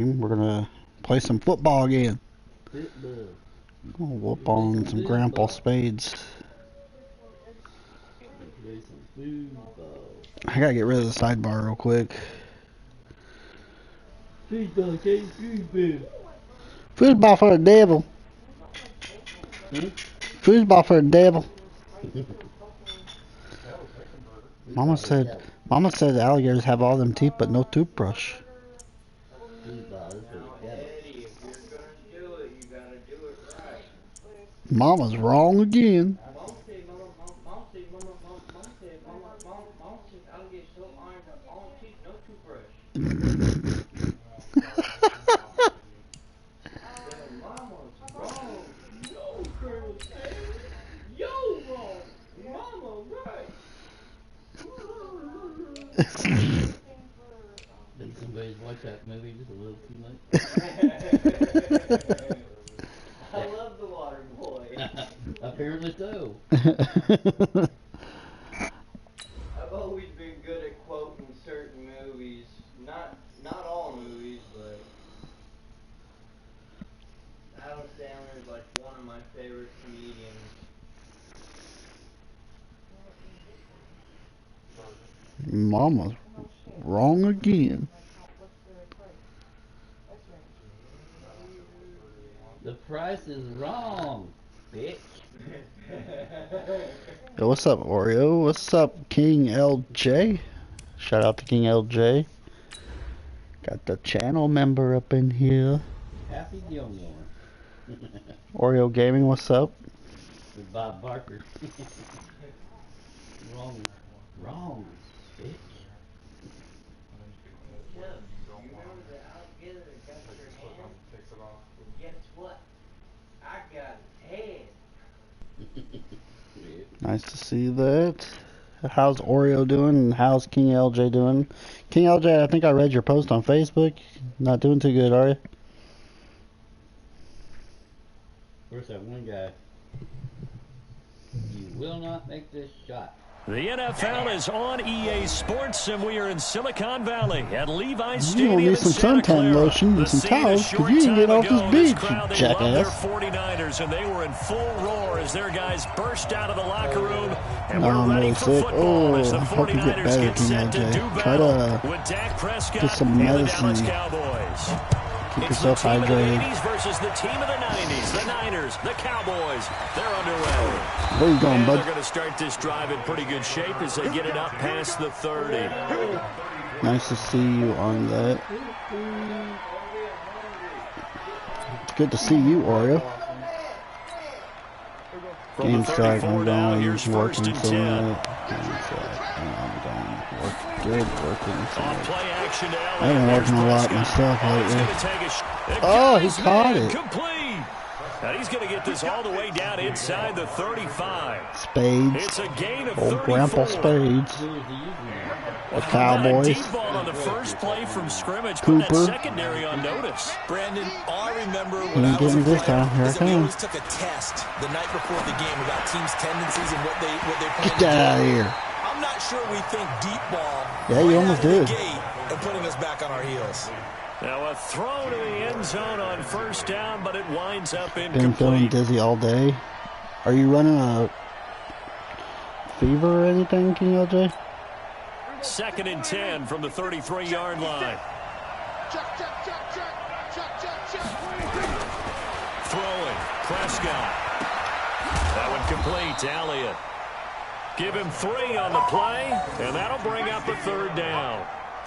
We're gonna play some football again. Gonna whoop on some Grandpa Spades. I gotta get rid of the sidebar real quick. Football for the devil. Football for the devil. Mama said the alligators have all them teeth but no toothbrush. Mama's wrong again. Did somebody watch that movie just a little too much? I love the water boy. Apparently so. I've always been good at quoting certain movies. Not all movies, but Adam Sandler is like one of my favorite comedians. Mama's wrong again. The price is wrong, bitch. Yo, what's up, Oreo? What's up, King LJ? Shout out to King LJ. Got the channel member up in here. Happy Gilmore. Oreo Gaming, what's up? With Bob Barker. Wrong, bitch. Guess what? I got his head. Nice to see that. How's Oreo doing and how's King LJ doing? King LJ, I think I read your post on Facebook. Not doing too good, are you? Where's that one guy? You will not make this shot. The NFL is on EA Sports, and we are in Silicon Valley at Levi's You Stadium don't need in some Santa suntan Clara. lotion and some towels because you didn't get off this beach, you jackass. They loved their 49ers, and they were in full roar as their guys burst out of the locker room. And we're I'm ready really for sick. football as the I hope you get 49ers better, get King set to do LJ. Try battle with Dak to Prescott get some and the medicine. Dallas Cowboys. Keep It's the yourself team of the hydrated. 80s versus the team of the 90s. The Niners, the Cowboys, they're underway. Where you going, And bud? they're going to start this drive in pretty good shape as they get it up past the 30. Nice to see you on that. It's good to see you, Oreo. From Game the strike, 34 I'm now, going, here's working first and some 10. of it. Game strike, I'm going, good working some On of it. play action to I've been working a lot myself lately. Oh, he caught it. Complete. And he's going to get this all the way down inside the 35. Spades. It's a gain of Old 34. Grandpa Spades. The Cowboys. A deep ball on the first play from scrimmage, put that Cooper. secondary on notice. Brandon, all I remember He when I ain't was getting a this player time. Here I is that we come. always took a test the night before the game about teams' tendencies and what they plan Get to that out of do. here. I'm not sure we think deep ball Yeah, you almost out of the did. gate and putting us back on our heels. Now a throw to the end zone on first down, but it winds up Been feeling incomplete. dizzy all day. Are you running a fever or anything, King LJ? Second and 10 from the 33-yard line. Throwing, Prescott. That one complete to Elliott. Give him 3 on the play, and that'll bring up a third down.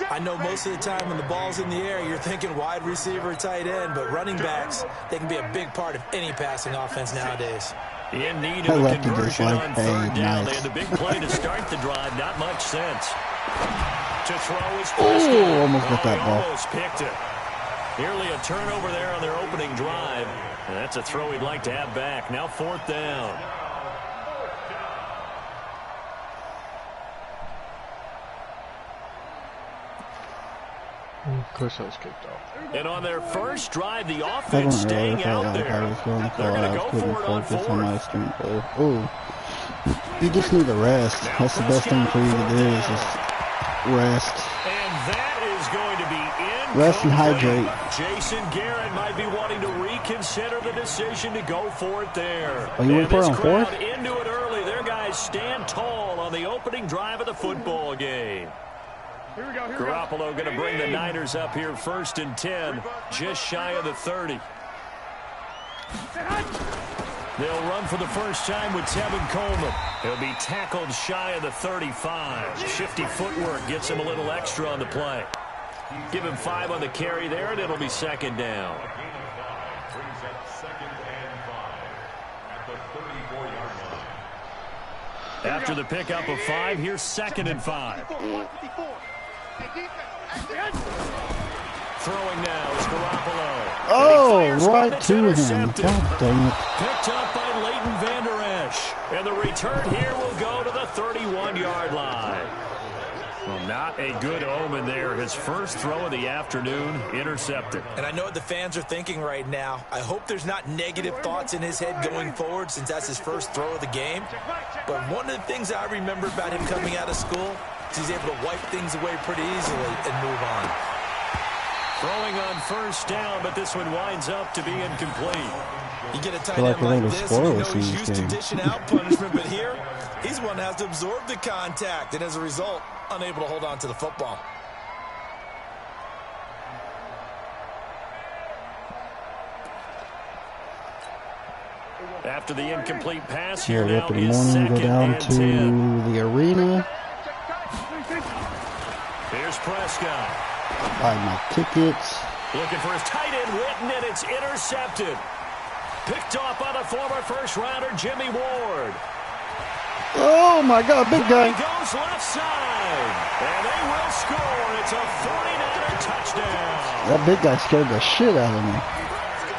I know most of the time when the ball's in the air, you're thinking wide receiver, tight end, but running backs, they can be a big part of any passing offense nowadays. In need I of a left it just conversion like, on hey, third down. They nice. had the big play to start the drive. Not much sense. To throw is Oh, almost got that he ball. almost picked it. Nearly a turnover there on their opening drive. And that's a throw he'd like to have back. Now fourth down. Of course I was kicked off. And on their first drive, the I offense wasn't really staying out like I there. was going to They're call going out. to I go couldn't for it on focus on my fourth. screen player. Oh, you just need a rest. That's the best thing for you to do is just rest. And that is going to be Rest and incomplete. hydrate. Jason Garrett might be wanting to reconsider the decision to go for it there. Oh, you went for it on crowd fourth? into it early. Their guys stand tall on the opening drive of the football game. Garoppolo going to bring the Niners up here 1st and 10, just shy of the 30. They'll run for the first time with Tevin Coleman. He'll be tackled shy of the 35. Shifty footwork gets him a little extra on the play. Give him 5 on the carry there, and it'll be 2nd down. After the pickup of 5, here's 2nd and 5. Throwing now is Garoppolo. Oh, right to him. God dang it. Picked up by Leighton Vander Esch. And the return here will go to the 31-yard line. Well, not a good omen there. His first throw of the afternoon intercepted. And I know what the fans are thinking right now. I hope there's not negative thoughts in his head going forward since that's his first throw of the game. But one of the things I remember about him coming out of school is he's able to wipe things away pretty easily and move on. Throwing on first down, but this one winds up to be incomplete. You get a tight end like this, and you know he's used to dishing out punishment, but here, he's one that has to absorb the contact, and as a result, unable to hold on to the football. After the incomplete pass Here, here up now in the is morning, go 2nd down and to 10. the arena, Here's Prescott. buy my tickets. Looking for his tight end, Witten, and it's intercepted. Picked off by the former first-rounder, Jimmy Ward. Oh my God, big guy. He goes left side, and they will score. It's a 49er touchdown. That big guy scared the shit out of me.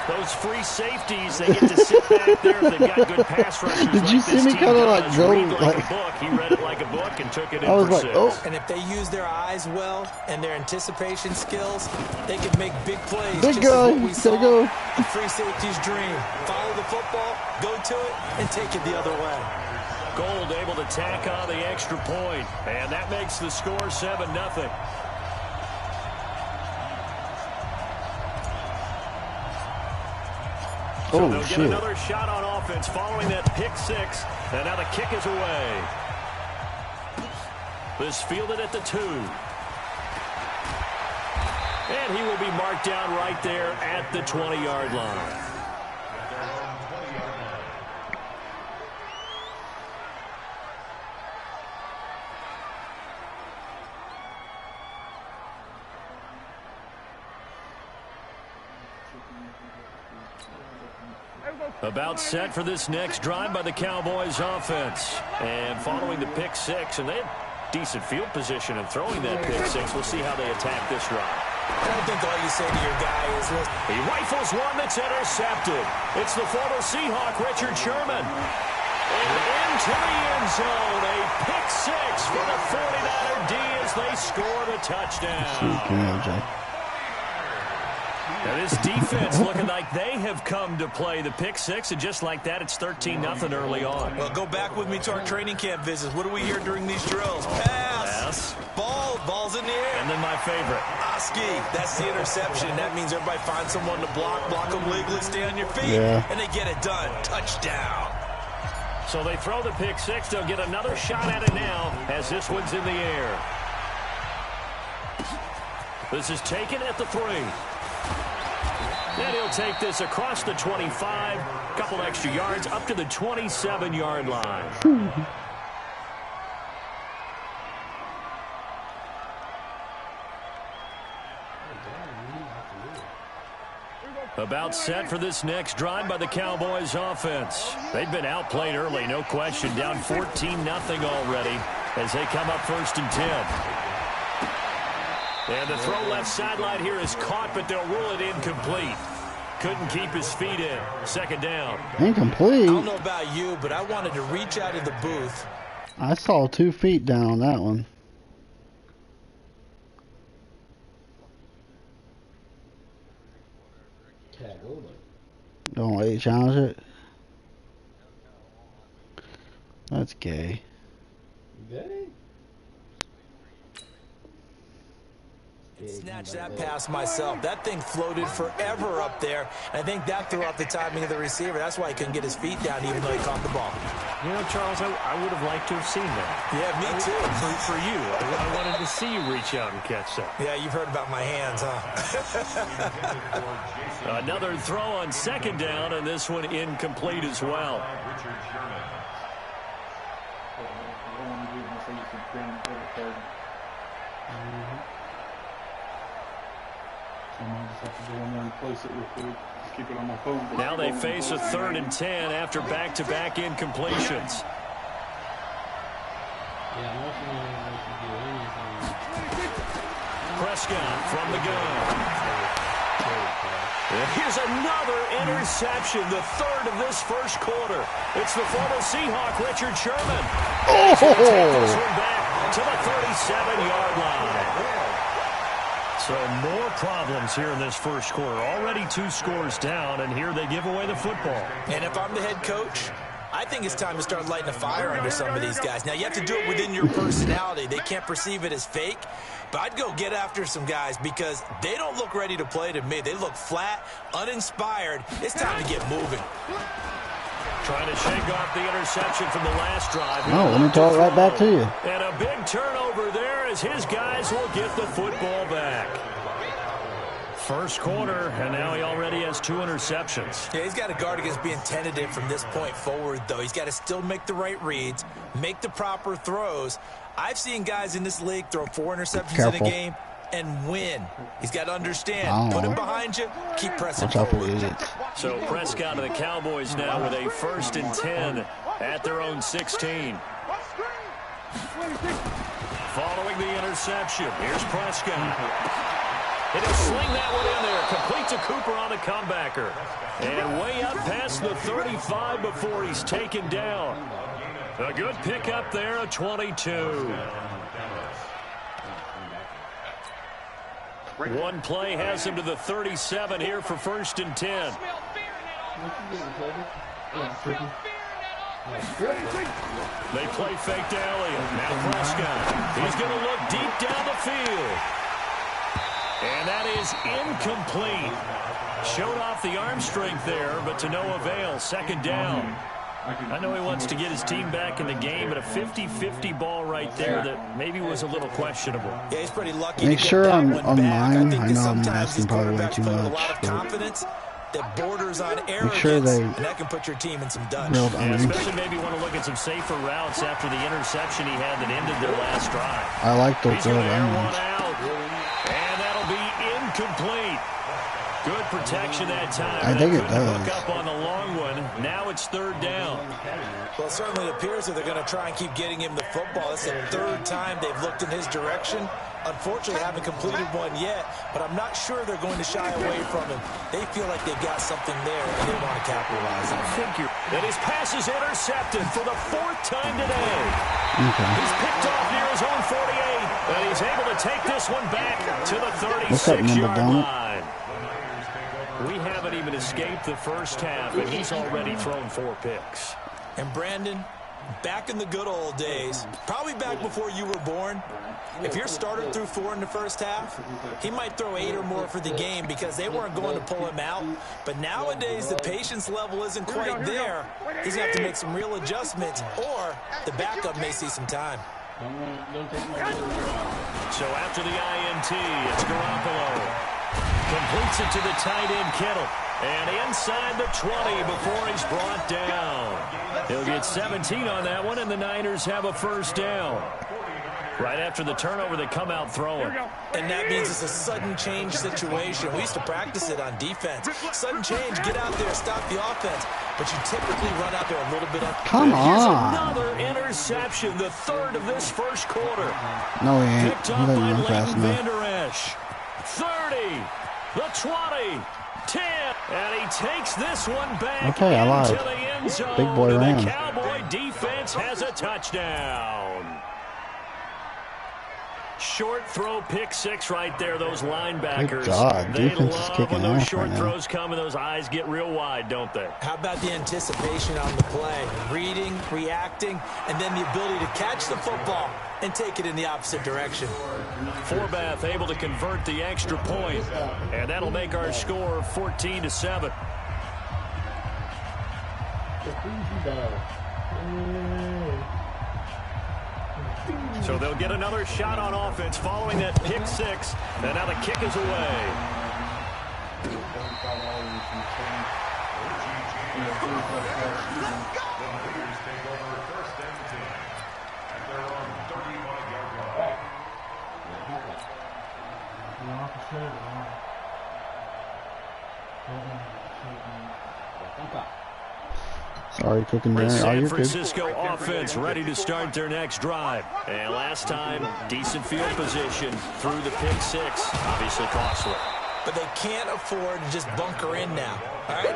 Those free safeties, they get to sit back there if they've got good pass rushers. Did you see me kind of like go like a book? He read it like a book and took it in I was for like, 6. oh. And if they use their eyes well and their anticipation skills, they can make big plays. Big just guy, like what we saw. gotta go. The free safety's dream. Follow the football, go to it, and take it the other way. Gold able to tack on the extra point, and that makes the score 7-0. So Oh, they'll shit. get another shot on offense following that pick 6, and now the kick is away. This fielded at the 2. And he will be marked down right there at the 20-yard line. About set for this next drive by the Cowboys offense. And following the pick 6, and they have decent field position in throwing that pick 6. We'll see how they attack this drive. I don't think all you say to your guy is, he rifles one that's intercepted. It's the former Seahawk, Richard Sherman. And into the end zone, a pick 6 for the 49er D as they score the touchdown. Now this defense looking like they have come to play the pick 6, and just like that, it's 13-0 early on. Well, go back with me to our training camp visits. What do we hear during these drills? Pass. Ball's in the air. And then my favorite. Oski, that's the interception. That means everybody finds someone to block them legally, stay on your feet, and they get it done. Touchdown. So they throw the pick 6. They'll get another shot at it now as this one's in the air. This is taken at the 3. And he'll take this across the 25, a couple extra yards, up to the 27-yard line. About set for this next drive by the Cowboys offense. They've been outplayed early, no question, down 14-0 already as they come up 1st and 10. And the throw left sideline here is caught, but they'll rule it incomplete. Couldn't keep his feet in. 2nd down. Incomplete? I don't know about you, but I wanted to reach out of the booth. I saw 2 feet down on that one. Don't let you challenge it? That's gay. Gay? Snatched that pass myself. That thing floated forever up there. And I think that threw off the timing of the receiver. That's why he couldn't get his feet down even though he caught the ball. You know, Charles, I would have liked to have seen that. Yeah, me too. For you. I wanted to see you reach out and catch that. Yeah, you've heard about my hands, huh? Another throw on second down, and this one incomplete as well. Now they face a 3rd and 10 after back-to-back incompletions. Prescott from the gun. And here's another interception, the 3rd of this first quarter. It's the former Seahawk, Richard Sherman. He's going to take this one back to the 37-yard line. So more problems here in this first quarter. Already 2 scores down, and here they give away the football. And if I'm the head coach, I think it's time to start lighting a fire under some of these guys. Now, you have to do it within your personality. They can't perceive it as fake. But I'd go get after some guys because they don't look ready to play to me. They look flat, uninspired. It's time to get moving. Trying to shake off the interception from the last drive. No, let me throw it right back to you. And a big turnover there as his guys will get the football back. First quarter, and now he already has 2 interceptions. Yeah, he's got to guard against being tentative from this point forward, though. He's got to still make the right reads, make the proper throws. I've seen guys in this league throw 4 interceptions in a game and win. He's got to understand, put it behind you, keep pressing forward. So Prescott and the Cowboys now with a 1st and 10 at their own 16. Following the interception, here's Prescott. He'll sling that one in there. Complete to Cooper on the comebacker. And way up past the 35 before he's taken down. A good pickup there, a 22. One play has him to the 37 here for 1st and 10. They play fake to Elliott. Now Prescott. He's going to look deep down the field. And that is incomplete. Showed off the arm strength there, but to no avail. 2nd down. I know he wants to get his team back in the game, but a 50-50 ball right there that maybe was a little questionable. Yeah, he's pretty lucky. Make sure on mine, I know I'm asking probably way too much. A lot of confidence that borders on arrogance, and that can put your team in some dust. Yeah, especially maybe want to look at some safer routes after the interception he had that ended their last drive. I like those He's going to air one out, and that'll be incomplete. Good protection that time. I think it does. Hook up on the long one. Now it's 3rd down. Well, it certainly appears that they're going to try and keep getting him the football. That's the 3rd time they've looked in his direction. Unfortunately, haven't completed one yet, but I'm not sure they're going to shy away from him. They feel like they've got something there, and they want to capitalize on it. And his pass is intercepted for the 4th time today. Okay. He's picked off near his own 48, and he's able to take this one back to the 36-yard line. We haven't even escaped the first half, and he's already thrown 4 picks. And Brandon, back in the good old days, probably back before you were born, if your starter threw 4 in the first half, he might throw 8 or more for the game because they weren't going to pull him out. But nowadays, the patience level isn't quite there. He's going to have to make some real adjustments, or the backup may see some time. So after the INT, it's Garoppolo. Completes it to the tight end, Kittle. And inside the 20 before he's brought down. He'll get 17 on that one, and the Niners have a 1st down. Right after the turnover, they come out throwing. And that means it's a sudden change situation. We used to practice it on defense. Sudden change, get out there, stop the offense. But you typically run out there a little bit of... Come on. Here's another interception, the 3rd of this first quarter. No, he ain't. Picked up by Leighton Vander Esch. 30, the 20, 10, and he takes this one back okay, I lied. into the end zone. Big boy ran. The Cowboy defense has a touchdown. short throw pick six right there, those linebackers. Good God, they defense is love kicking when those ass short right now. throws come and those eyes get real wide, don't they? How about the anticipation on the play? Reading, reacting, and then the ability to catch the football and take it in the opposite direction. Forbath able to convert the extra point, and that'll make our score 14-7. So they'll get another shot on offense following that pick six, and now the kick is away. Sorry, cooking The dinner. Oh, San you're good. Francisco offense ready to start their next drive. And last time, decent field position through the pick six. Obviously costly. But they can't afford to just bunker in now. All right,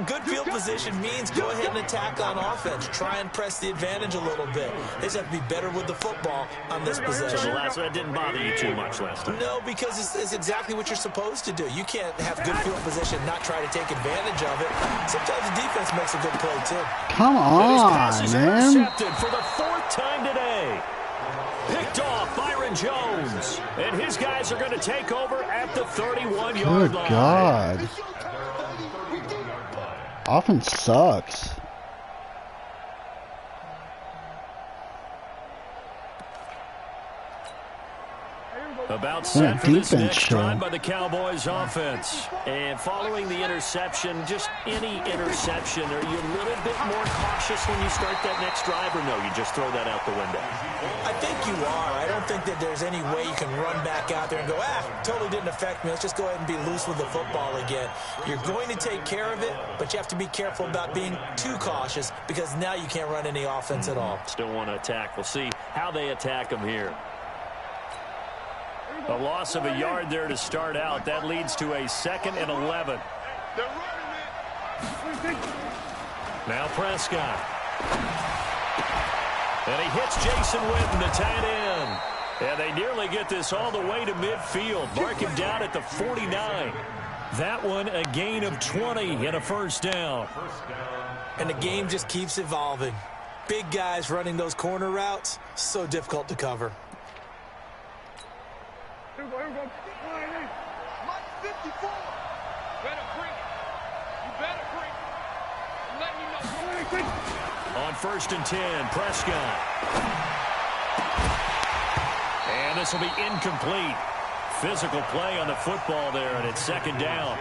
good field position means go ahead and attack on offense. Try and press the advantage a little bit. They just have to be better with the football on this possession. So that didn't bother you too much last time? No, because it's exactly what you're supposed to do. You can't have good field position, not try to take advantage of it. Sometimes the defense makes a good play, too. Come on, man. Intercepted for the fourth time today. Picked off Byron Jones. And his guys are going to take over at the 31-yard Good line. God. Offense sucks. About set for this defense next show. drive by the Cowboys offense. And following the interception, just any interception, are you a little bit more cautious when you start that next drive, or no, you just throw that out the window? I think you are. I don't think that there's any way you can run back out there and go, totally didn't affect me. Let's just go ahead and be loose with the football again. You're going to take care of it, but you have to be careful about being too cautious because now you can't run any offense at all. Still want to attack. We'll see how they attack them here. A loss of a yard there to start out. That leads to a 2nd and 11. Now Prescott. And he hits Jason Witten, the tight end. And they nearly get this all the way to midfield. Mark him down at the 49. That one a gain of 20 and a first down. And the game just keeps evolving. Big guys running those corner routes, so difficult to cover. Here we go. Mike 54. Better bring it. You better bring it. Let me know. On 1st and 10, Prescott. And this will be incomplete. Physical play on the football there, and it's 2nd down.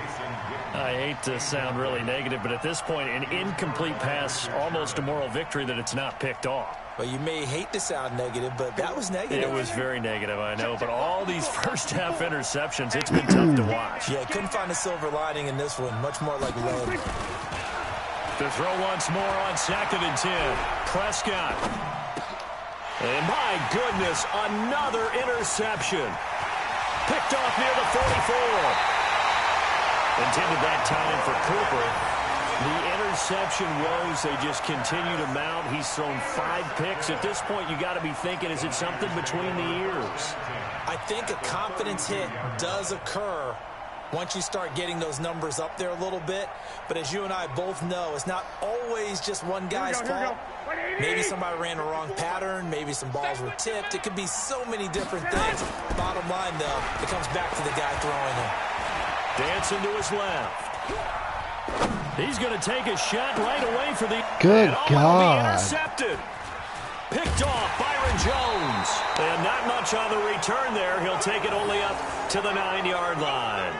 I hate to sound really negative, but at this point, an incomplete pass, almost a moral victory that it's not picked off. Well, you may hate to sound negative, but that was negative. It was very negative, I know. But all these first-half interceptions, it's been tough to watch. Yeah, couldn't find a silver lining in this one. Much more like lead. To throw once more on 2nd and 10. Prescott. And my goodness, another interception. Picked off near the 44. Intended that time for Cooper. The interception woes, they just continue to mount. He's thrown 5 picks. At this point, you got to be thinking, is it something between the ears? I think a confidence hit does occur once you start getting those numbers up there a little bit. But as you and I both know, it's not always just one guy's fault. Maybe somebody ran the wrong pattern. Maybe some balls were tipped. It could be so many different things. Bottom line, though, it comes back to the guy throwing them. Dancing to his left. He's going to take a shot right away for the... Good God. Intercepted. Picked off Byron Jones. And not much on the return there. He'll take it only up to the 9-yard line.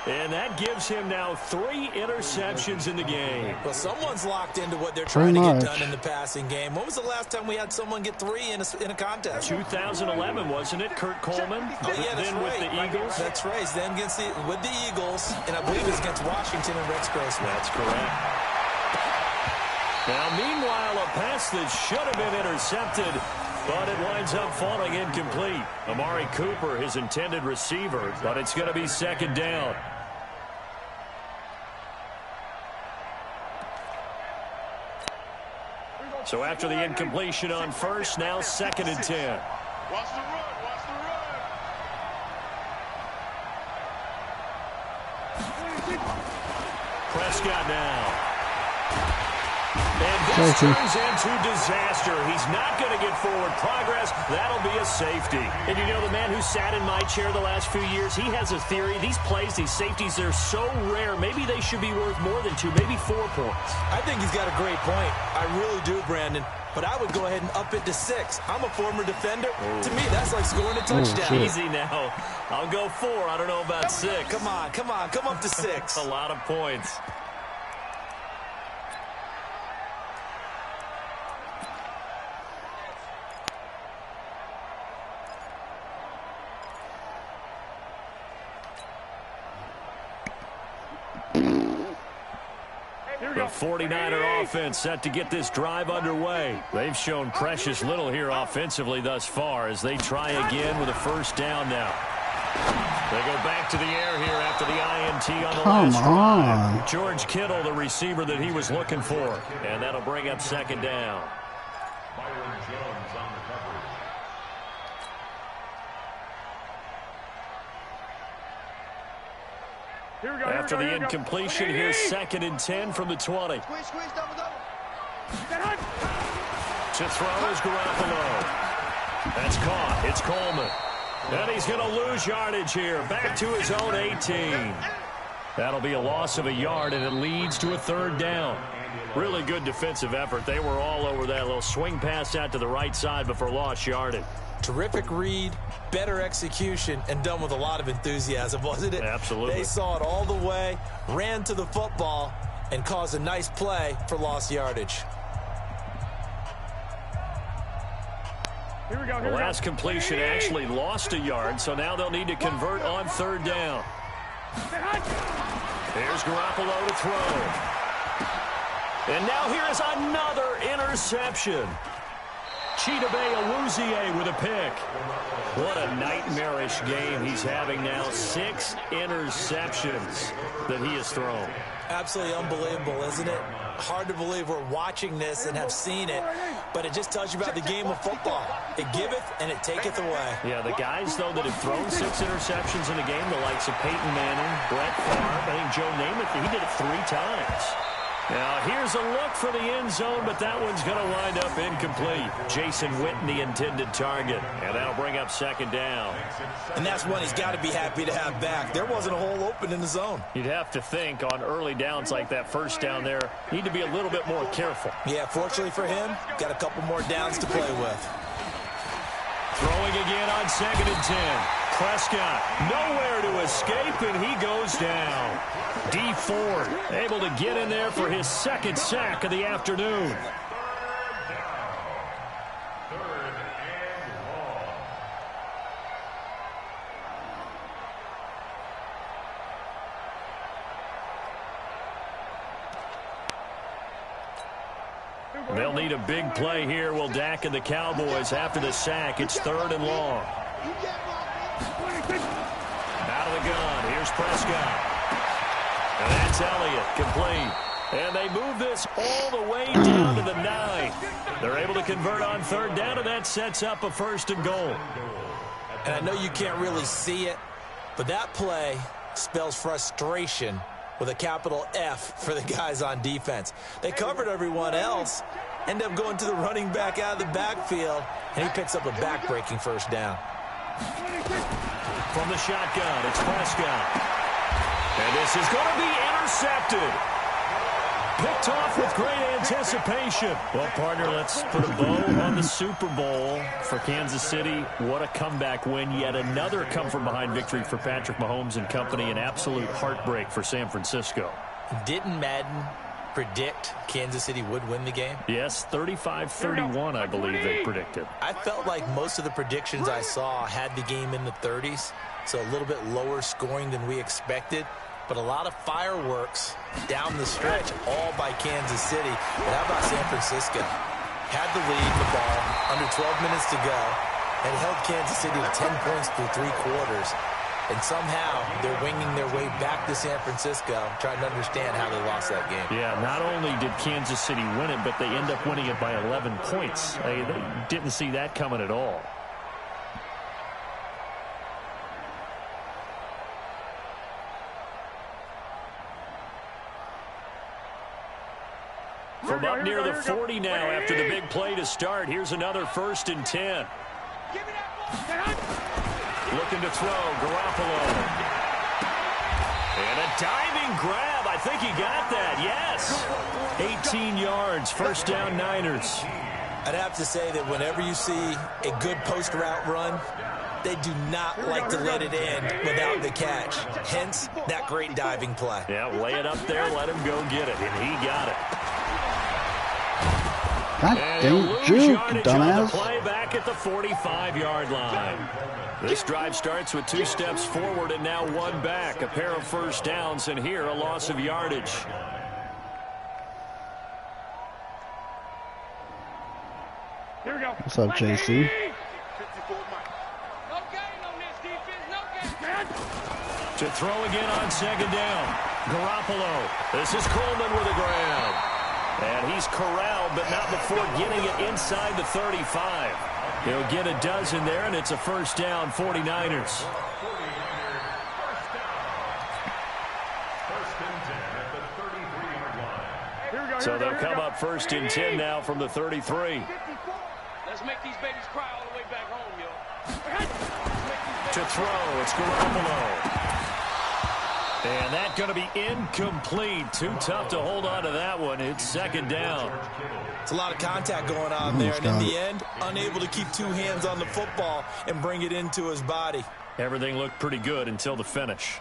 And that gives him now 3 interceptions in the game. Well, someone's locked into what they're trying to get done in the passing game. When was the last time we had someone get 3 in a contest? 2011, wasn't it? Kurt Coleman? Oh, yeah, that's then right. with the Eagles? That's right. Then with the Eagles, and I believe it's against Washington and Rex Grossman. That's correct. Now, meanwhile, a pass that should have been intercepted, but it winds up falling incomplete. Amari Cooper, his intended receiver, but it's going to be 2nd down. So after the incompletion on 1st, now 2nd and 10. Watch the run. Watch the Prescott now. And this turns into disaster. He's not going to get forward progress. That'll be a safety. And you know, the man who sat in my chair the last few years, he has a theory. These plays, these safeties, they're so rare. Maybe they should be worth more than 2, maybe 4 points. I think he's got a great point. I really do, Brandon. But I would go ahead and up it to 6. I'm a former defender. To me, that's like scoring a touchdown. Easy now. I'll go 4. I don't know about 6. Come on. Come up to 6. A lot of points. The 49er offense set to get this drive underway. They've shown precious little here offensively thus far as they try again with a first down now. They go back to the air here after the INT on the last drive. George Kittle, the receiver that he was looking for. And that'll bring up second down. After the incompletion, here's 2nd and 10 from the 20. Squeeze, double. To throw is Garoppolo. That's caught. It's Coleman. And he's going to lose yardage here. Back to his own 18. That'll be a loss of a yard, and it leads to a 3rd down. Really good defensive effort. They were all over that little swing pass out to the right side before lost yardage. Terrific read, better execution, and done with a lot of enthusiasm, wasn't it? Absolutely. They saw it all the way, ran to the football, and caused a nice play for lost yardage. Here we go. The last completion actually lost a yard, so now they'll need to convert on 3rd down. Here's Garoppolo to throw. And now here is another interception. Chidobe Awuzie with a pick. What a nightmarish game he's having now. 6 interceptions that he has thrown. Absolutely unbelievable, isn't it? Hard to believe we're watching this and have seen it, but it just tells you about the game of football. It giveth and it taketh away. Yeah, the guys, though, that have thrown 6 interceptions in a game, the likes of Peyton Manning, Brett Favre, I think Joe Namath, he did it 3 times. Now, here's a look for the end zone, but that one's going to wind up incomplete. Jason Witten, the intended target, and that'll bring up 2nd down. And that's one he's got to be happy to have back. There wasn't a hole open in the zone. You'd have to think on early downs like that first down there, need to be a little bit more careful. Yeah, fortunately for him, got a couple more downs to play with. Throwing again on 2nd and 10. Prescott nowhere to escape, and he goes down. D Ford able to get in there for his 2nd sack of the afternoon. They'll need a big play here. Will Dak and the Cowboys after the sack. It's 3rd and long. Out of the gun. Here's Prescott. And that's Elliott, complete. And they move this all the way down to the 9. They're able to convert on 3rd down, and that sets up a 1st and goal. And I know you can't really see it, but that play spells frustration with a capital F for the guys on defense. They covered everyone else, end up going to the running back out of the backfield, and he picks up a back-breaking 1st down. From the shotgun, it's Prescott. And this is going to be intercepted. Picked off with great anticipation. Well, partner, let's put a bow on the Super Bowl for Kansas City. What a comeback win. Yet another come-from-behind victory for Patrick Mahomes and company. An absolute heartbreak for San Francisco. Didn't Madden predict Kansas City would win the game? Yes, 35-31, I believe they predicted. I felt like most of the predictions I saw had the game in the 30s, so a little bit lower scoring than we expected. But a lot of fireworks down the stretch, all by Kansas City. But how about San Francisco? Had the lead in the ball, under 12 minutes to go, and held Kansas City to 10 points through 3 quarters. And somehow they're winging their way back to San Francisco, trying to understand how they lost that game. Yeah, not only did Kansas City win it, but they end up winning it by 11 points. They didn't see that coming at all. From up near the 40 now after the big play to start. Here's another 1st and 10. Looking to throw, Garoppolo. And a diving grab. I think he got that, yes. 18 yards, 1st down Niners. I'd have to say that whenever you see a good post route run, they do not like to let it end without the catch. Hence, that great diving play. Yeah, lay it up there, let him go get it, and he got it. God dang juke, dumbass. Play back at the 45-yard line. This drive starts with 2 steps forward and now 1 back. A pair of 1st downs, and here a loss of yardage. Here we go. What's up, JC? To throw again on 2nd down. Garoppolo. This is Coleman with a grab. And he's corralled, but not before getting it inside the 35. He'll get a dozen there, and it's a 1st down, 49ers. So they'll come up 1st and 10 now from the 33. Let's make these babies cry all the way back home, yo. To throw, it's Garoppolo. And that's going to be incomplete. Too tough to hold on to that one. It's 2nd down. It's a lot of contact going on there, and in the end, unable to keep 2 hands on the football and bring it into his body. Everything looked pretty good until the finish.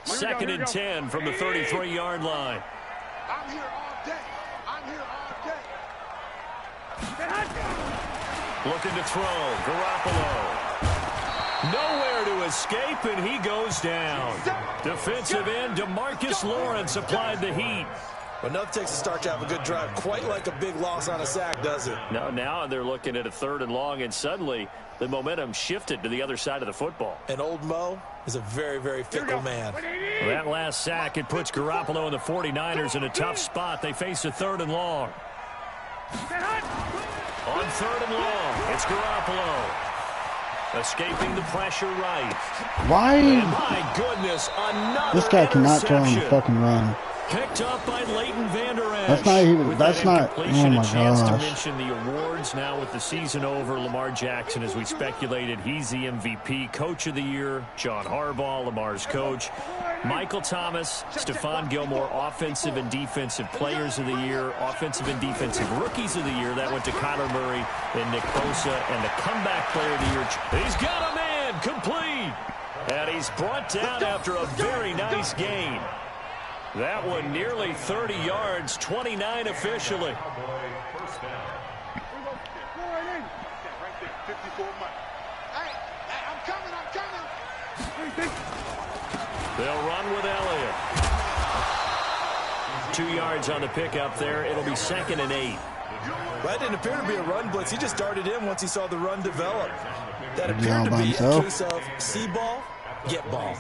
Second and 10 from the 33-yard line. I'm here all day. I'm here all day. Looking to throw. Garoppolo. Nowhere to escape, and he goes down. Defensive end DeMarcus Lawrence applied the heat. But enough takes a start to have a good drive. Quite like a big loss on a sack, does it? No, now they're looking at a 3rd and long, and suddenly the momentum shifted to the other side of the football. And old Mo is a very, very fickle man. Well, that last sack, it puts Garoppolo and the 49ers in a tough spot. They face a 3rd and long. On 3rd and long, it's Garoppolo. Escaping the pressure right. Why? And my goodness, another This guy cannot throw on the fucking run. Picked up by Leighton Vander Esch. That's not even, that's not, oh my a chance to gosh. mention the awards now with the season over. Lamar Jackson, as we speculated, he's the MVP, Coach of the Year. John Harbaugh, Lamar's coach. Michael Thomas, Stephon Gilmore, Offensive and Defensive Players of the Year, Offensive and Defensive Rookies of the Year. That went to Kyler Murray and Nick Bosa, and the Comeback Player of the Year. He's got a man, complete. And he's brought down after a very nice gain. That one nearly 30 yards, 29 officially. They'll run with Elliott. 2 yards on the pickup there. It'll be 2nd and 8. That didn't appear to be a run blitz. He just darted in once he saw the run develop. That appeared to be a case of see ball, get ball.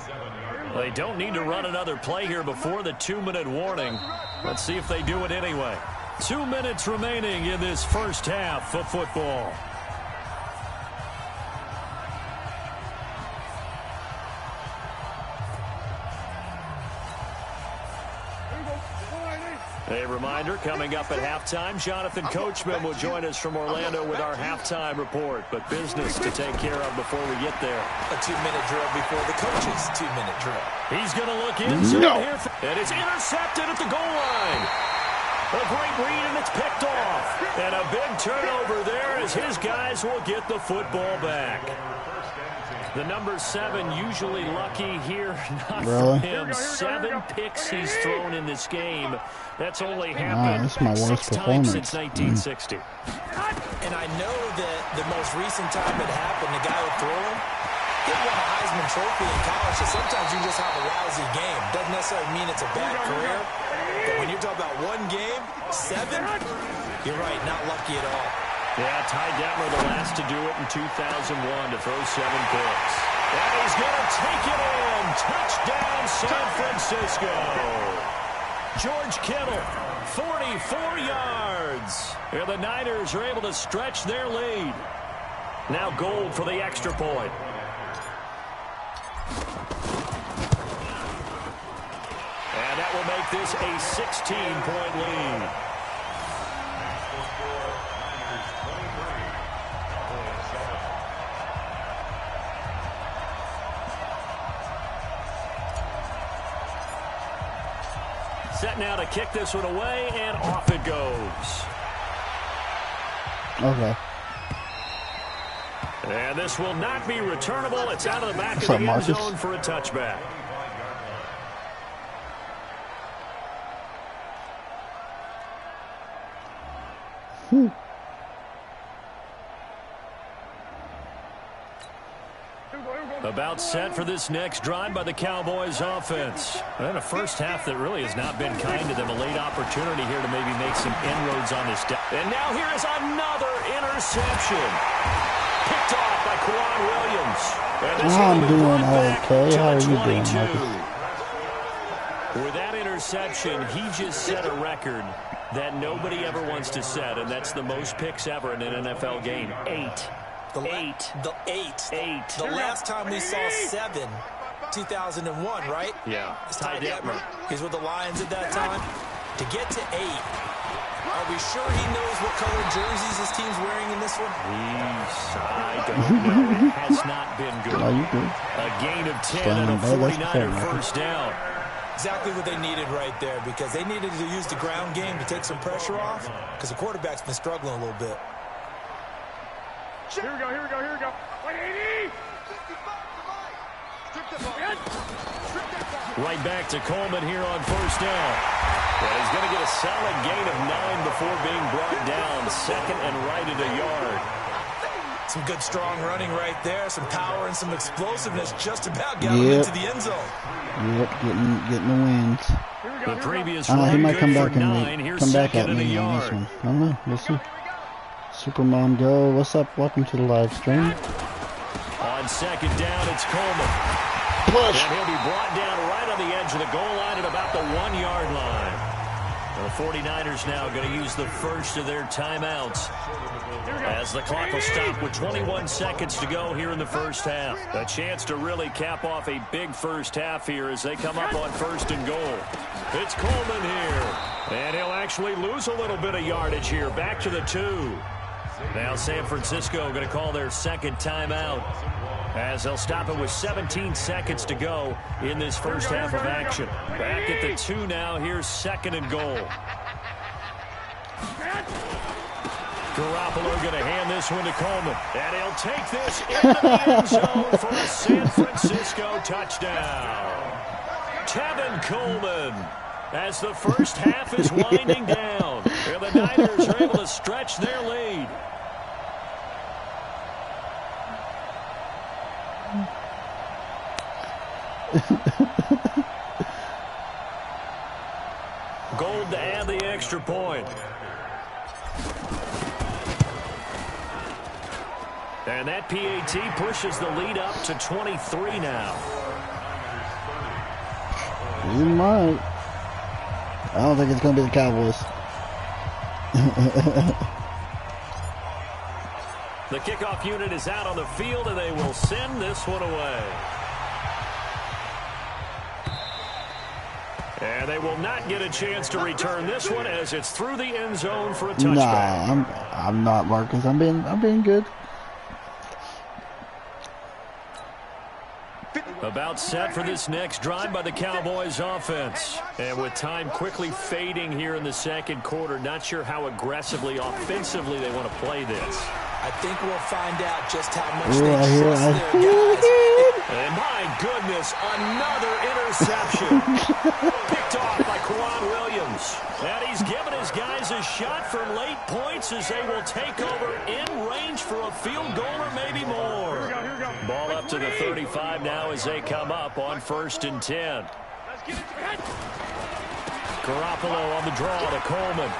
They don't need to run another play here before the 2-minute warning. Let's see if they do it anyway. 2 minutes remaining in this first half of football. A reminder, coming up at halftime, Jonathan Coachman will join us from Orlando with our halftime report. But business to take care of before we get there. A 2-minute drill before the coach's 2-minute drill. He's going to look inside here. And it's intercepted at the goal line. A great read, and it's picked off. And a big turnover there as his guys will get the football back. The number 7 usually lucky here. Not for him. 7 picks he's thrown in this game. That's only happened 6 times since 1960. And I know that the most recent time it happened, the guy who threw him, he won a Heisman Trophy in college, so sometimes you just have a lousy game. Doesn't necessarily mean it's a bad career. But when you're talking about one game, 7, you're right, not lucky at all. Yeah, Ty Detmer the last to do it in 2001 to throw 7 picks. And he's going to take it in. Touchdown, San Francisco. George Kittle, 44 yards. And the Niners are able to stretch their lead. Now Gold for the extra point. will make this a 16-point lead. Set now to kick this one away, and off it goes. Okay. And this will not be returnable. It's out of the back of the end zone for a touchback. About set for this next drive by the Cowboys offense. And a first half that really has not been kind to them. A late opportunity here to maybe make some inroads on this. And now here is another interception. Picked off by Cod Williams. I'm doing okay. How are you doing, Marcus? With that interception, he just set a record that nobody ever wants to set, and that's the most picks ever in an NFL game. 8. The last time we saw 7, 2001, right? Yeah. It's Ty Detmer. He's with the Lions at that time. To get to 8, are we sure he knows what color jerseys his team's wearing in this one? I don't know. It has not been good. No, you good. A gain of 10 and a 49er first down. Exactly what they needed right there, because they needed to use the ground game to take some pressure off, because the quarterback's been struggling a little bit. Here we go. 180! Right back to Coleman here on first down. Well, he's going to get a solid gain of 9 before being brought down. Second and right at a yard. Some good strong running right there. Some power and some explosiveness just about got him into the end zone. Yep, getting the wins. The previous He run might come good back for and 9. Here's come back second at and a me on this yard. one. I don't know. We'll see. Supermom Go, what's up? Welcome to the live stream. On second down, it's Coleman. Push. And he'll be brought down right on the edge of the goal line at about the 1-yard line. The 49ers now going to use the first of their timeouts as the clock will stop with 21 seconds to go here in the first half. A chance to really cap off a big first half here as they come up on first and goal. It's Coleman here. And he'll actually lose a little bit of yardage here. Back to the 2. Now San Francisco going to call their second timeout as they'll stop it with 17 seconds to go in this first half of action. Back at the 2 now. Here's second and goal. Garoppolo going to hand this one to Coleman. And he'll take this into the end zone for a San Francisco touchdown. Tevin Coleman, as the first half is winding down. And the Niners are able to stretch their lead. Gold to add the extra point. And that PAT pushes the lead up to 23 now. You might. I don't think it's going to be the Cowboys. The kickoff unit is out on the field, and they will send this one away. And they will not get a chance to return this one as it's through the end zone for a touchback. Nah, I'm not, Marcus. I'm being good. About set for this next drive by the Cowboys offense. And with time quickly fading here in the second quarter, not sure how aggressively, offensively they want to play this. I think we'll find out just how much they trust their guys. And my goodness, another interception. Picked off by Cod Williams. And he's given his guys a shot for late points as they will take over in range for a field goal or maybe more. Here we go. Ball up to the 35 now as they come up on 1st and 10. Let's get it to head. Garoppolo on the draw to Coleman.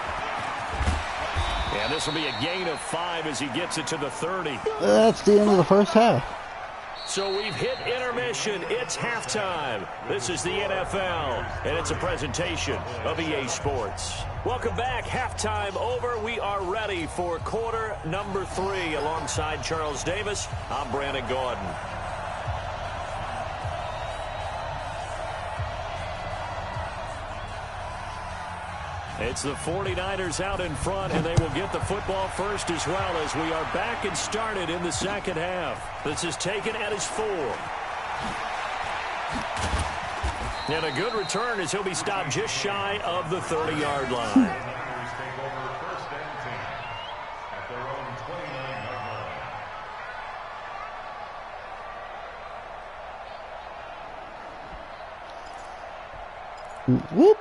And this will be a gain of 5 as he gets it to the 30. That's the end of the first half. So we've hit intermission. It's halftime. This is the NFL, and it's a presentation of EA Sports. Welcome back. Halftime over. We are ready for quarter number 3. Alongside Charles Davis, I'm Brandon Gordon. It's the 49ers out in front, and they will get the football first as well as we are back and started in the second half. This is taken at his 4. And a good return as he'll be stopped just shy of the 30-yard line. Whoop.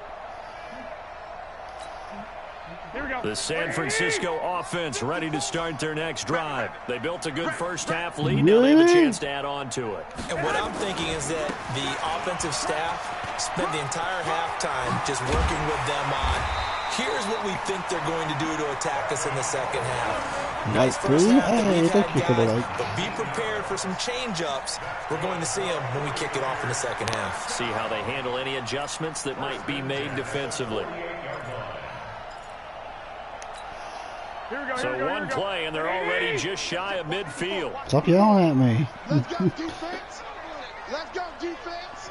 The San Francisco offense ready to start their next drive. They built a good first half lead. Now they have a chance to add on to it. And what I'm thinking is that the offensive staff spent the entire halftime just working with them on, here's what we think they're going to do to attack us in the second half. Nice first half that we've had, guys, but be prepared for some change-ups. We're going to see them when we kick it off in the second half. See how they handle any adjustments that might be made defensively. So one play, and they're already just shy of midfield. Stop yelling at me. Let's go, defense. Let's go, defense.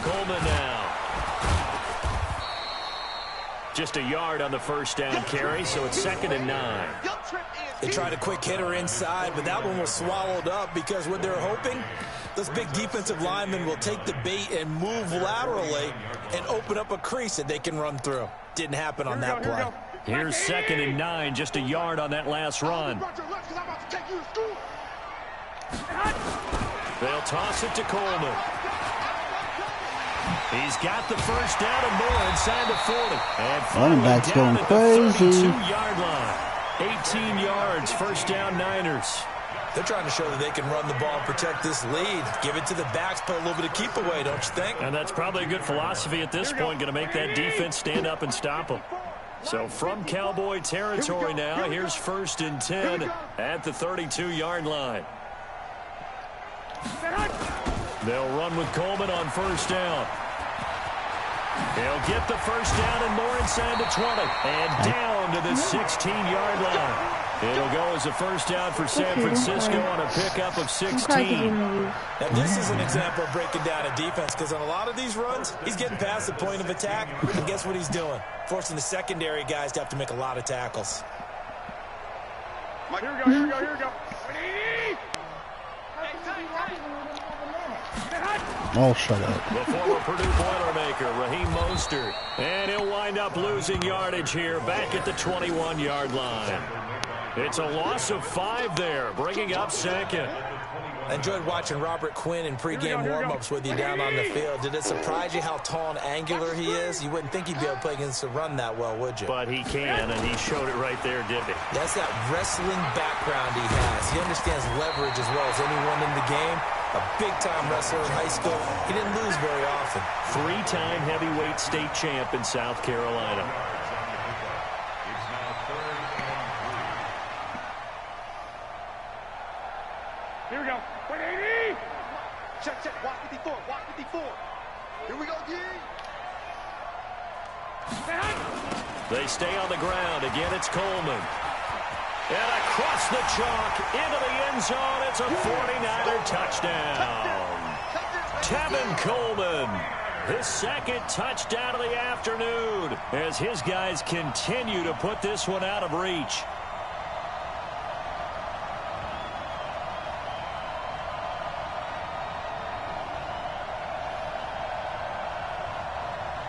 Coleman now. Just a yard on the first down carry, so it's 2nd and 9. They tried a quick hitter inside, but that one was swallowed up because what they're hoping, those big defensive linemen will take the bait and move laterally and open up a crease that they can run through. Didn't happen on that play. Here's 2nd and 9, just a yard on that last run. They'll toss it to Coleman. He's got the first down and more inside the 40. And running back's going crazy. 32-yard line. 18 yards, first down Niners. They're trying to show that they can run the ball and protect this lead. Give it to the backs, play a little bit of keep away, don't you think? And that's probably a good philosophy at this point, going to make that defense stand up and stop them. So from Cowboy territory now, here's 1st and 10 at the 32-yard line. They'll run with Coleman on first down. He'll get the first down and more inside the 20. And down to the 16-yard line. It'll go as a first down for San Francisco on a pickup of 16. Now, this is an example of breaking down a defense because on a lot of these runs, he's getting past the point of attack, and guess what he's doing? Forcing the secondary guys to have to make a lot of tackles. Here we go, here we go, here we go. Oh, shut up. The former Purdue Boilermaker, Raheem Mostert. And he'll wind up losing yardage here back at the 21-yard line. It's a loss of 5 there, bringing up 2nd. I enjoyed watching Robert Quinn in pregame warm-ups with you down on the field. Did it surprise you how tall and angular he is? You wouldn't think he'd be able to play against the run that well, would you? But he can, and he showed it right there, didn't he? That's that wrestling background he has. He understands leverage as well as anyone in the game. A big-time wrestler in high school. He didn't lose very often. 3-time heavyweight state champ in South Carolina. Here we go. 180. Check, check. Watch 54. Watch 54. Here we go, D. They stay on the ground. Again, it's Coleman. And across the chalk into the end zone. It's a 49er touchdown. Tevin Coleman, his 2nd touchdown of the afternoon as his guys continue to put this one out of reach.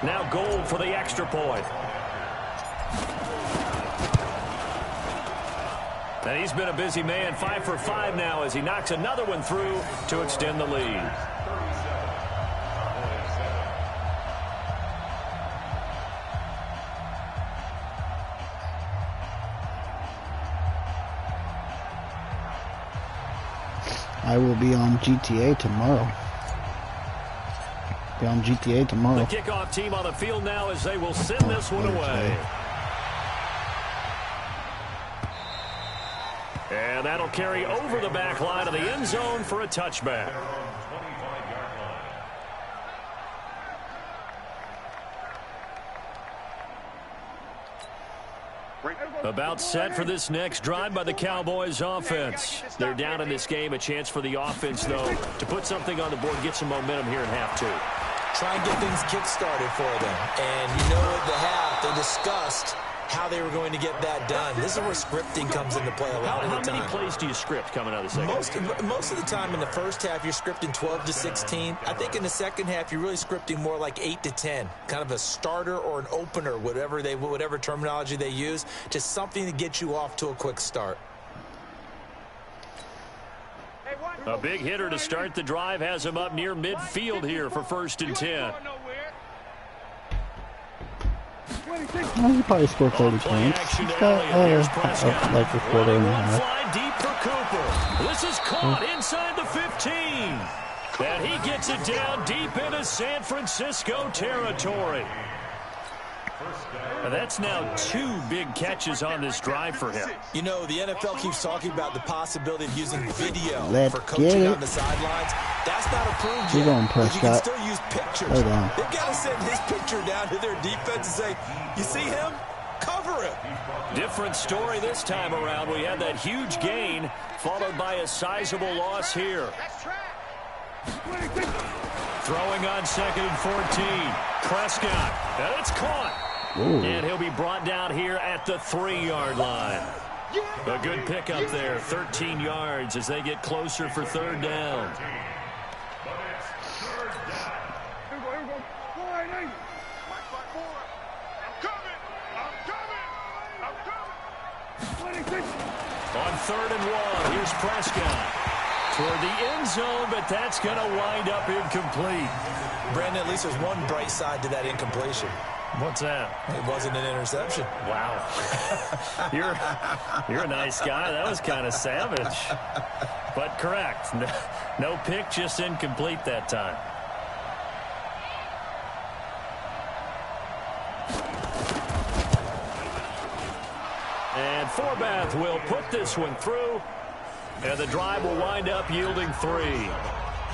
Now Gold for the extra point. And he's been a busy man, 5 for 5 now as he knocks another one through to extend the lead. I will be on GTA tomorrow. Be on GTA tomorrow. The kickoff team on the field now as they will send this one away. And that'll carry over the back line of the end zone for a touchback. About set for this next drive by the Cowboys offense. They're down in this game. A chance for the offense, though, to put something on the board, get some momentum here in half 2. try and get things kick-started for them. And you know, at the half, they discussed how they were going to get that done. This is where scripting comes into play a lot of the time. How many plays do you script coming out of the second? Most of the time in the first half, you're scripting 12 to 16. I think in the second half, you're really scripting more like 8 to 10. Kind of a starter or an opener, whatever terminology they use. Just something to get you off to a quick start. A big hitter to start the drive has him up near midfield here for 1st and 10. Well, he probably scored 30 points. He's got like a quarter and a half. Fly deep for Cooper. This is caught inside the 15. And he gets it down deep into San Francisco territory. And that's now 2 big catches on this drive for him. You know, the NFL keeps talking about the possibility of using video for coaching on the sidelines. That's not approved yet. But you can still use pictures. They've got to send his picture down to their defense and say, you see him? Cover him. Different story this time around. We had that huge gain followed by a sizable loss here. Throwing on 2nd and 14. Prescott. And it's caught. Ooh. And he'll be brought down here at the 3-yard line. A good pickup there. 13 yards as they get closer for 3rd down. On 3rd and 1, here's Prescott. Toward the end zone, but that's going to wind up incomplete. Brandon, at least there's one bright side to that incompletion. What's that? It wasn't an interception. Wow. You're a nice guy. That was kind of savage. But correct. No pick, just incomplete that time. And Forbath will put this one through. And the drive will wind up yielding 3.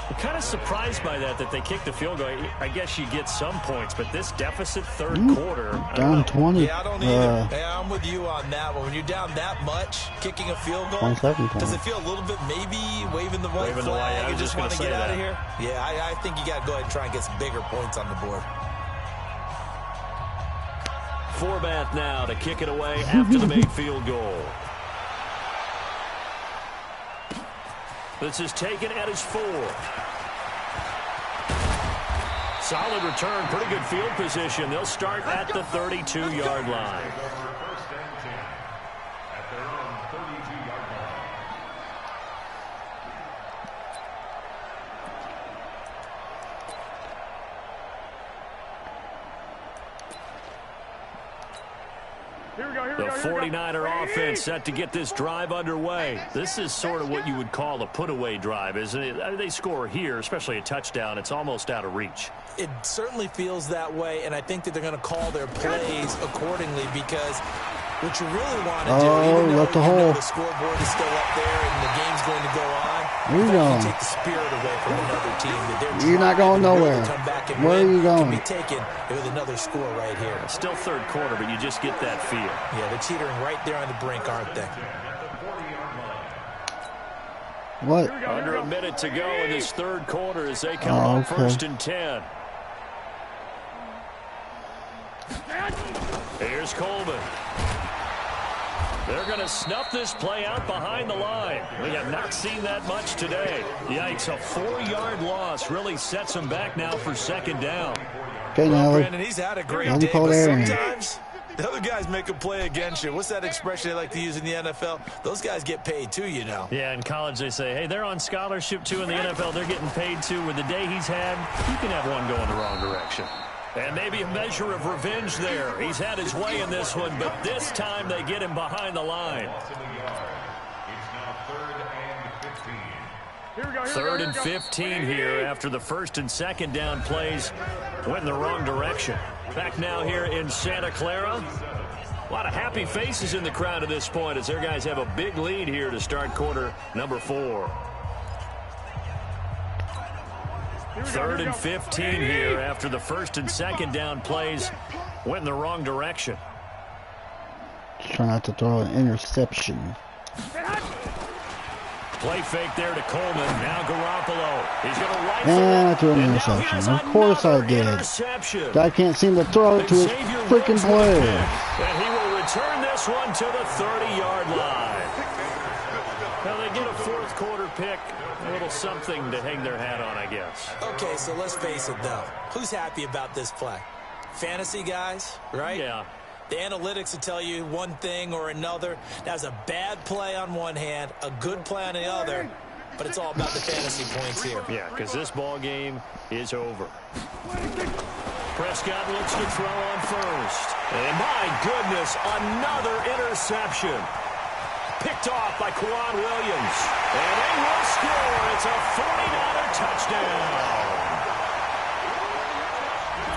I'm kind of surprised by that they kicked the field goal. I guess you get some points, but this deficit 3rd quarter. Down 20. Yeah, I don't either. Yeah, I'm with you on that one. When you're down that much, kicking a field goal, does it feel a little bit maybe waving the white flag? You just want to get out of here? Yeah, I think you got to go ahead and try and get some bigger points on the board. Forbath now to kick it away after the made field goal. This is taken at his 4. Solid return, pretty good field position. They'll start at the 32-yard line. The 49er offense set to get this drive underway. This is sort of what you would call a put-away drive, isn't it? They score here, especially a touchdown. It's almost out of reach. It certainly feels that way, and I think that they're going to call their plays accordingly because what you really want to do, even though you know the scoreboard is still up there and the game's going to go on, you take the spirit away from another team. That you're not going nowhere. Where are you going? Can be taken with another score right here. It's still 3rd quarter, but you just get that feel. Yeah, they're teetering right there on the brink, aren't they? What? Under a minute to go in this 3rd quarter as they come on 1st and 10. Here's Coleman. They're going to snuff this play out behind the line. We have not seen that much today. Yikes, a 4-yard loss really sets them back now for 2nd down. Okay, now, Brandon, he's had a great day, but sometimes the other guys make a play against you. What's that expression they like to use in the NFL? Those guys get paid too, you know. Yeah, in college they say, hey, they're on scholarship too. In the NFL, they're getting paid too. With the day he's had, you can have one going the wrong direction. And maybe a measure of revenge there. He's had his way in this one, but this time they get him behind the line. Third and 15 here after the 1st and 2nd down plays went in the wrong direction. Back now here in Santa Clara. A lot of happy faces in the crowd at this point as their guys have a big lead here to start quarter number 4. 3rd and 15 here after the 1st and 2nd down plays went in the wrong direction. Just try not to throw an interception. Play fake there to Coleman. Now Garoppolo. He's going to rifle. And I threw an And now interception. here's Of course I another did. interception. Guy can't seem to throw it to his Xavier freaking Rhodes with the player. pick, and he will return this one to the 30-yard line. Now they get a fourth quarter pick. A little something to hang their hat on, I guess. Okay, so let's face it, though. Who's happy about this play? Fantasy guys, right? Yeah. The analytics will tell you one thing or another. That's a bad play on one hand, a good play on the other, but it's all about the fantasy points here. Yeah, because this ball game is over. Prescott looks to throw on first. And my goodness, another interception. Picked off by Quan Williams. And they will score. It's a 49er touchdown.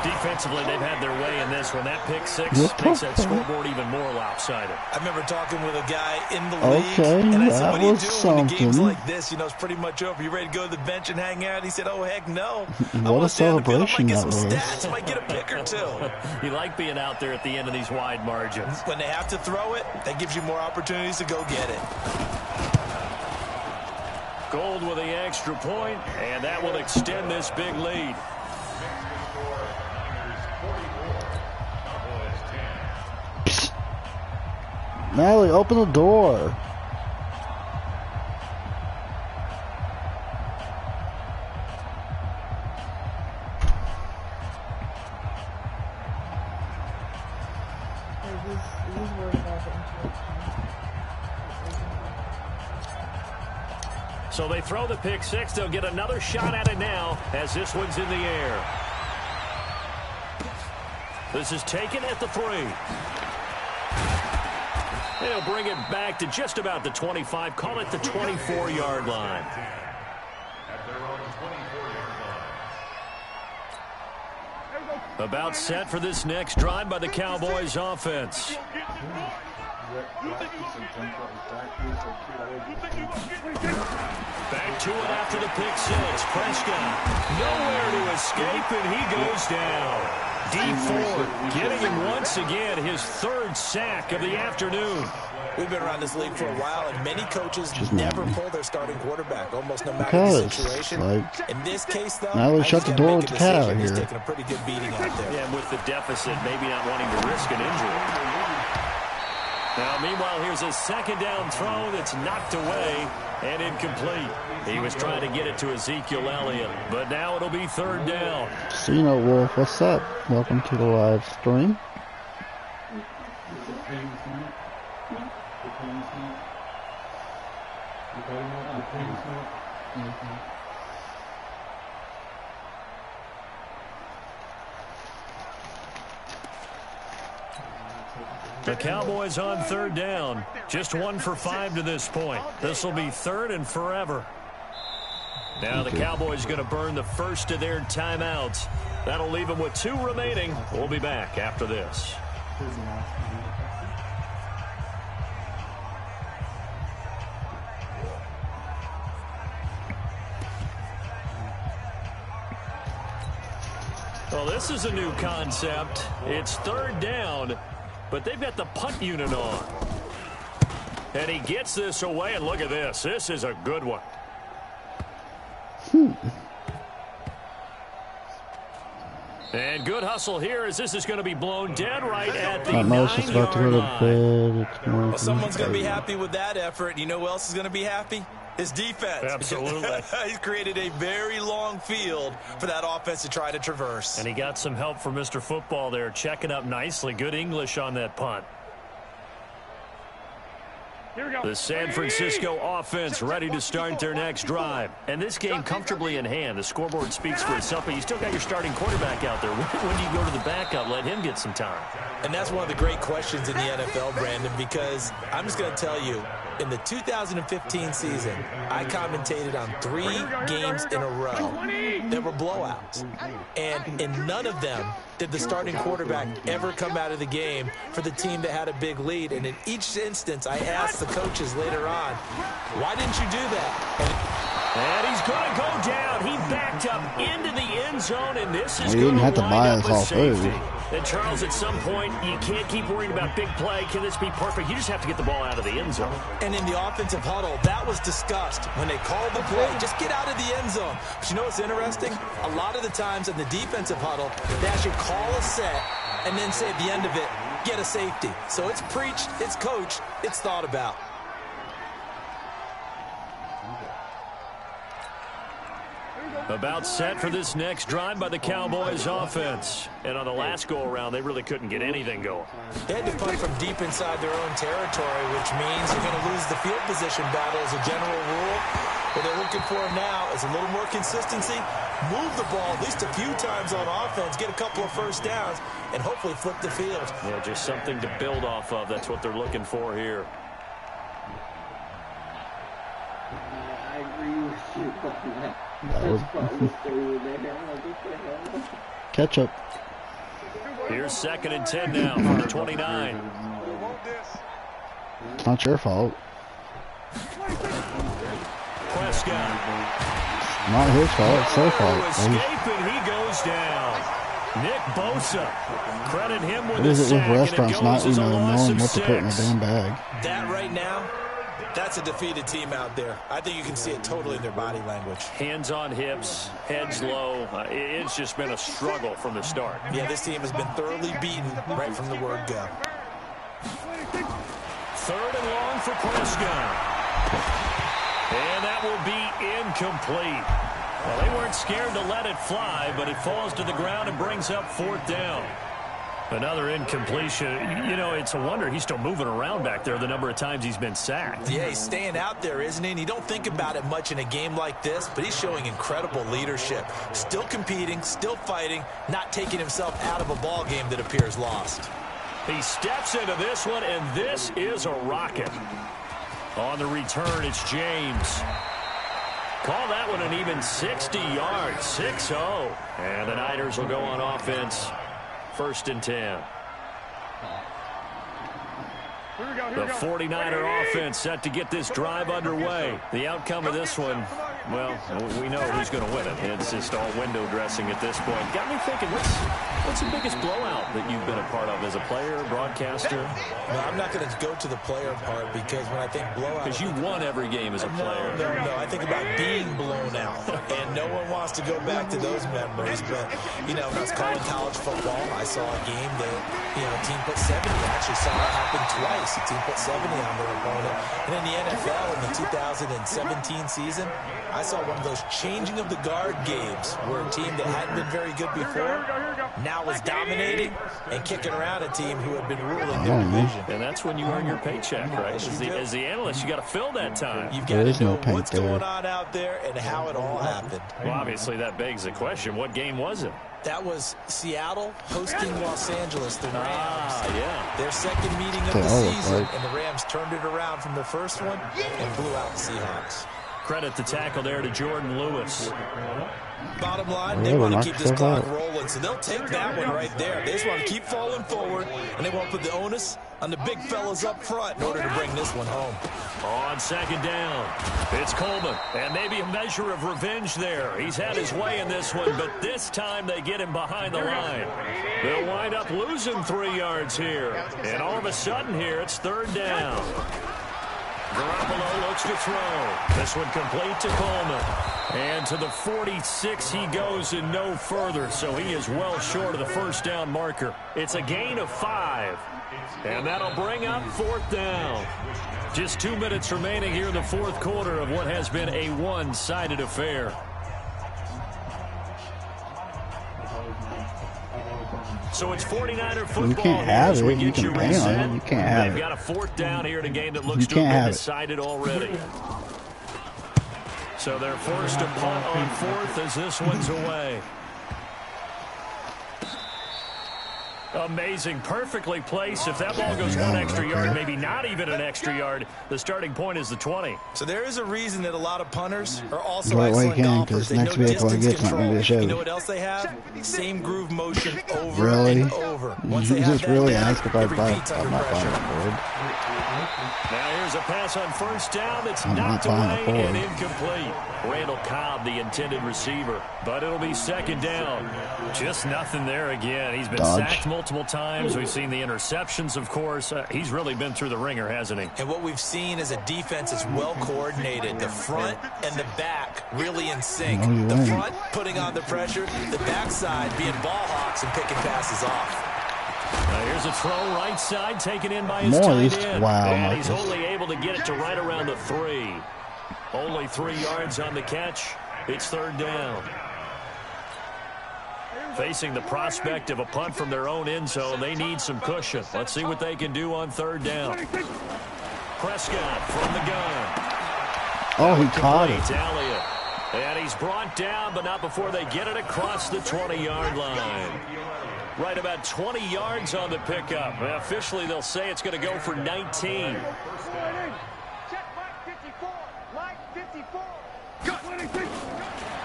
Defensively, they've had their way in this one. That pick six makes that scoreboard even more lopsided. I remember talking with a guy in the league, and I said, what do you do when the game's like this? You know, it's pretty much over. You ready to go to the bench and hang out? He said, oh, heck no. What a celebration that I might get some was. stats. I might get a pick or two. You like being out there at the end of these wide margins. When they have to throw it, that gives you more opportunities to go get it. Gold with the extra point, and that will extend this big lead. Natalie, open the door. So they throw the pick six. They'll get another shot at it now as this one's in the air. This is taken at the 3. They'll bring it back to just about the 25. Call it the 24-yard line. About set for this next drive by the Cowboys offense. Back to it after the pick six. Prescott nowhere to escape, and he goes down. D4 getting him once again his third sack of the afternoon. We've been around this league for a while, and many coaches never pull their starting quarterback, almost no matter the situation. In this case, though, now we shut the door with the cat He's here. taking a pretty good beating out there. Yeah, and with the deficit, maybe not wanting to risk an injury. Now, meanwhile, here's a second down throw that's knocked away and incomplete. He was trying to get it to Ezekiel Elliott, but now it'll be third down. Cena Wolf, what's up? Welcome to the live stream. The Cowboys on third down. Just 1 for 5 to this point. This will be third and forever. Now the Cowboys going to burn the first of their timeouts. That'll leave them with 2 remaining. We'll be back after this. Well, this is a new concept. It's third down, but they've got the punt unit on. And he gets this away, and look at this. This is a good one. And good hustle here as this is going to be blown dead right at the 9-yard line. Well, someone's going to be happy with that effort. You know who else is going to be happy? His defense. Absolutely. He's created a very long field for that offense to try to traverse. And he got some help from Mr. Football there, checking up nicely. Good English on that punt. The San Francisco offense ready to start their next drive. And this game comfortably in hand. The scoreboard speaks for itself, but you still got your starting quarterback out there. When do you go to the backup? Let him get some time. And that's one of the great questions in the NFL, Brandon, because I'm just going to tell you, in the 2015 season, I commentated on 3 games in a row that were blowouts. And in none of them did the starting quarterback ever come out of the game for the team that had a big lead. And in each instance, I asked the coaches later on, why didn't you do that? And he's going to go down. He backed up into the end zone, and this is He going didn't to have to wind buy up us with all safety. through. And Charles, at some point, you can't keep worrying about big play. Can this be perfect? You just have to get the ball out of the end zone. And in the offensive huddle, that was discussed when they called the play. Just get out of the end zone. But you know what's interesting? A lot of the times in the defensive huddle, they actually call a set and then say at the end of it, get a safety. So it's preached, it's coached, it's thought about. About set for this next drive by the Cowboys offense. And on the last go-around, they really couldn't get anything going. They had to punt from deep inside their own territory, which means they're going to lose the field position battle as a general rule. What they're looking for now is a little more consistency, move the ball at least a few times on offense, get a couple of first downs, and hopefully flip the field. Yeah, just something to build off of. That's what they're looking for here. I agree with you on that. Ketchup. Here's 2nd and 10 now from the 29. It's not your fault. Prescott. Not his fault. It's their fault. Escape, and he goes down. Nick Bosa. Credit him with What a is it sack, with and it restaurants not, goes as a loss knowing of what to put in a 6. damn bag? That right now, that's a defeated team out there. I think you can see it totally in their body language. Hands on hips, heads low. It's just been a struggle from the start. Yeah, this team has been thoroughly beaten right from the word go. 3rd and long for Prescott. And that will be incomplete. Well, they weren't scared to let it fly, but it falls to the ground and brings up 4th down. Another incompletion. You know, it's a wonder he's still moving around back there the number of times he's been sacked. Yeah, he's staying out there, isn't he? And you don't think about it much in a game like this, but he's showing incredible leadership. Still competing, still fighting, not taking himself out of a ball game that appears lost. He steps into this one, and this is a rocket. On the return, it's James. Call that one an even 60 yards, 6-0. And the Niners will go on offense. 1st and 10. The 49er offense set to get this drive underway. The outcome of this one, well, we know who's going to win it. It's just all window dressing at this point. Got me thinking, what's the biggest blowout that you've been a part of as a player, broadcaster? No, I'm not going to go to the player part because when I think blowout... Because you won every game as a player. No. I think about being blown out. And no one wants to go back to those memories. But, you know, when I was calling college football, I saw a game that, you know, a team put 70. I actually saw it happen twice. A team put 70 on their opponent. And in the NFL, in the 2017 season, I saw one of those changing of the guard games where a team that hadn't been very good before now was dominating and kicking around a team who had been ruling their division. And that's when you earn your paycheck, right? As the analyst, you got to fill that time. You've got to know what's going on out there and how it all happened. Well, obviously, that begs the question, what game was it? That was Seattle hosting Los Angeles, the Rams. Yeah. Their second meeting of the season, and the Rams turned it around from the first one and blew out the Seahawks. Credit the tackle there to Jordan Lewis. Bottom line, they want to keep this clock rolling, so they'll take that one right there. They just want to keep falling forward, and they want to put the onus on the big fellas up front in order to bring this one home. On 2nd down, it's Coleman, and maybe a measure of revenge there. He's had his way in this one, but this time they get him behind the line. They'll wind up losing 3 yards here, and all of a sudden here, it's 3rd down. Garoppolo looks to throw. This one complete to Coleman. And to the 46 he goes and no further, so he is well short of the 1st down marker. It's a gain of 5. And that'll bring up 4th down. Just 2 minutes remaining here in the 4th quarter of what has been a one-sided affair. So it's 49er football. You can't have as we it. You get can bang on it. You can't have it. They've got a 4th down here in a game that looks to have been decided already. So they're forced to punt on 4th as this one's away. Amazing. Perfectly placed. If that ball goes one extra yard, maybe not even an extra yard, the starting point is the 20. So there is a reason that a lot of punters are also Go away, excellent golfers. They know next vehicle I distance get's not control. going to be a show. You know what else they have? Same groove motion over Really? and over. Once You they have just that really down, asked if it I'd buy repeats under I'm not buying pressure. a Ford. Now here's a pass on first down. It's I'm knocked not buying a away Ford. and incomplete. Randall Cobb, the intended receiver. But it'll be second down. Just nothing there again. He's been Dodge. sacked multiple times. We've seen the interceptions, of course. He's really been through the ringer, hasn't he? And what we've seen is a defense that's well coordinated. The front and the back really in sync. Oh, The yeah. front putting on the pressure. The backside being ball hawks and picking passes off. Here's a throw right side taken in by his Moist. tight end. Wow, and he's Marcus. only able to get it to right around the 3. Only 3 yards on the catch. It's third down. Facing the prospect of a punt from their own end zone, they need some cushion. Let's see what they can do on third down. Prescott from the gun. Oh, he caught it. Complete, Elliott. And he's brought down, but not before they get it across the 20-yard line. Right about 20 yards on the pickup. Officially, they'll say it's going to go for 19. Check Mike 54. Mike 54.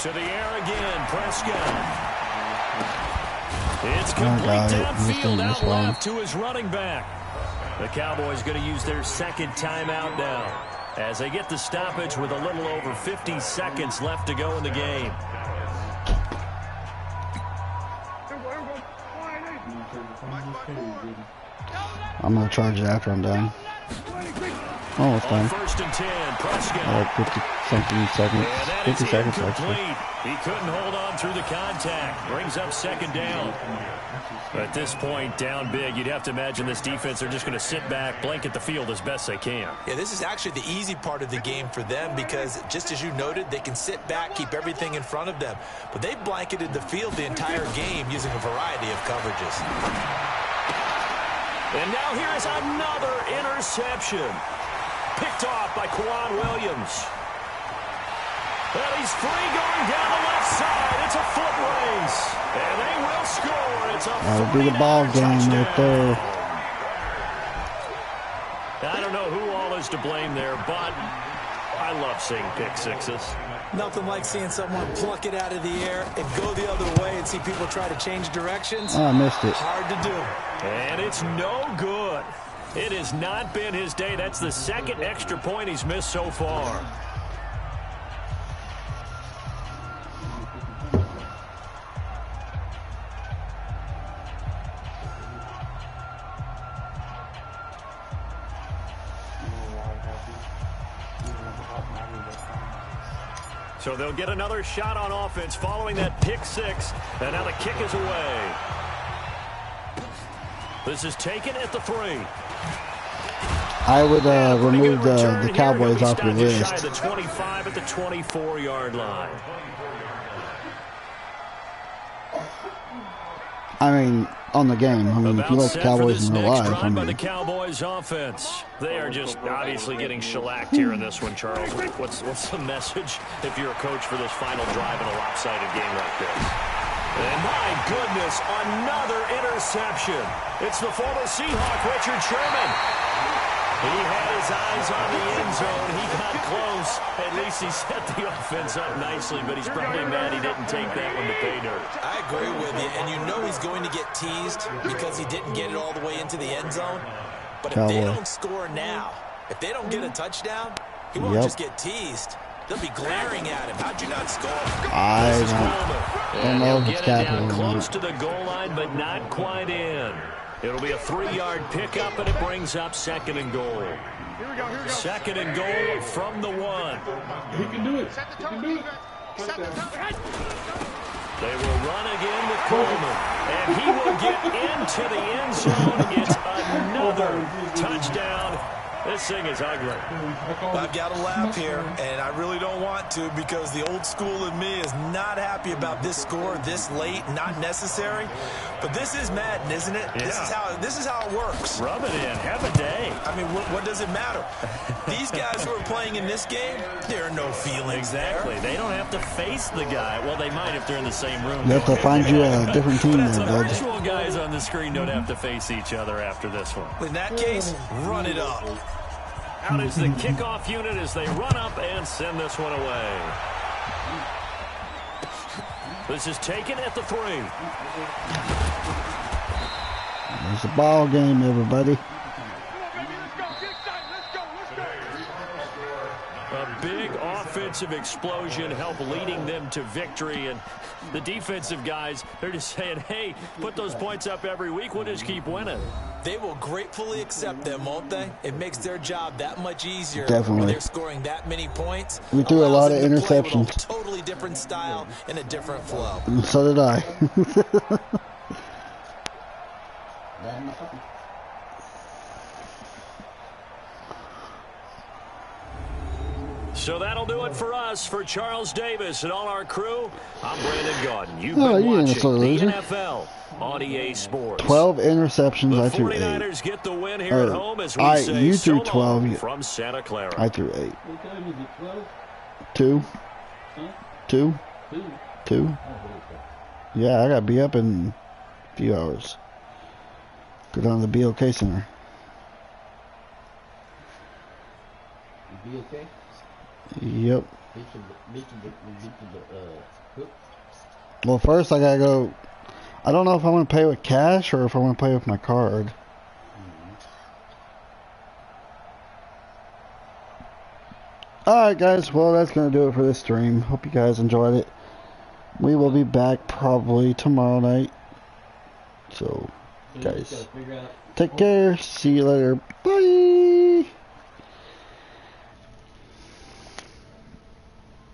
To the air again, Prescott. It's Oh, complete God, he's downfield doing this out one. left to his running back. The Cowboys going to use their second timeout now as they get the stoppage with a little over 50 seconds left to go in the game. I'm going to charge it after I'm done. Almost On done. first and 10, Prescott. Like 50-something seconds. And that 50 is seconds, actually. incomplete. He couldn't hold on through the contact. Brings up second down. At this point, down big, you'd have to imagine this defense are just going to sit back, blanket the field as best they can. Yeah, this is actually the easy part of the game for them because, just as you noted, they can sit back, keep everything in front of them. But they've blanketed the field the entire game using a variety of coverages. And now here is another interception. Picked off by Quan Williams. And he's free going down the left side. It's a foot race. And they will score. It's a That'll be the ball game right there. I don't know who all is to blame there, but I love seeing pick sixes. Nothing like seeing someone pluck it out of the air and go the other way and see people try to change directions. Oh, I missed it. Hard to do. And it's no good. It has not been his day. That's the second extra point he's missed so far. So they'll get another shot on offense following that pick six. And now the kick is away. This is taken at the 3. I would remove Pretty good return the here. Cowboys He'll off be your stopped just shy list. of the 25 at the 24-yard line. I mean, on the game. I mean, if you About like the set for Cowboys this in real next life, I drive by the mean, Cowboys offense. They are just obviously getting shellacked here in this one, Charles. What's the message if you're a coach for this final drive in a lopsided game like this? And my goodness, another interception. It's the former Seahawk, Richard Sherman. He had his eyes on the end zone. He got close. At least he set the offense up nicely, but he's probably mad he didn't take that one to pay dirt. I agree with you, and you know he's going to get teased because he didn't get it all the way into the end zone. But if they don't score now, if they don't get a touchdown, he won't just get teased. They'll be glaring at him. How'd you not score? I don't know if it's Get it capital down or close not. to the goal line, but not quite in. It'll be a 3-yard pickup, and it brings up second and goal. Second and goal from the 1. He can do it. Set the tone. Set the tone. They will run again with Coleman, and he will get into the end zone. It's another touchdown. This thing is ugly. I've got to laugh here, and I really don't want to because the old school in me is not happy about this score this late, not necessary. But this is Madden, isn't it? Yeah. This is how it works. Rub it in. Have a day. say? I mean, what does it matter? These guys who are playing in this game, there are no feelings Exactly. there. They don't have to face the guy. Well, they might if they're in the same room. You have to find you a different team But then, the bud. virtual guys on the screen don't have to face each other after this one. In that case, run it up. Out is the kickoff unit as they run up and send this one away. This is taken at the 3. It's a ball game, everybody. Come on, baby, let's go. Get excited. Let's go. A big offensive explosion helped leading them to victory, and the defensive guys, they're just saying, hey, put those points up every week, we'll just keep winning. They will gratefully accept them, won't they? It makes their job that much easier. Definitely. When they're scoring that many points. We threw a Allows lot of them to play with interceptions. a totally different style and a different flow. And so did I. So that'll do it for us. For Charles Davis and all our crew, I'm Brandon Gaudin. You've Oh, been you ain't a watching sore the loser. NFL on EA Sports. 12 interceptions, The I threw 8. 49ers get the win here at home as we say You so threw long 12. from Santa Clara. I threw 8. What time is it? 12? 2. Huh? 2. 2? 2. Oh, what is that? Yeah, I gotta be up in a few hours. Go down to the BOK Center. You be okay? Yep. Get to the hook. Well, first I gotta go. I don't know if I want to pay with cash or if I want to pay with my card. Alright, guys. Well, that's gonna do it for this stream. Hope you guys enjoyed it. We will be back probably tomorrow night. So, So you just guys, gotta figure out take care. See you later. Bye.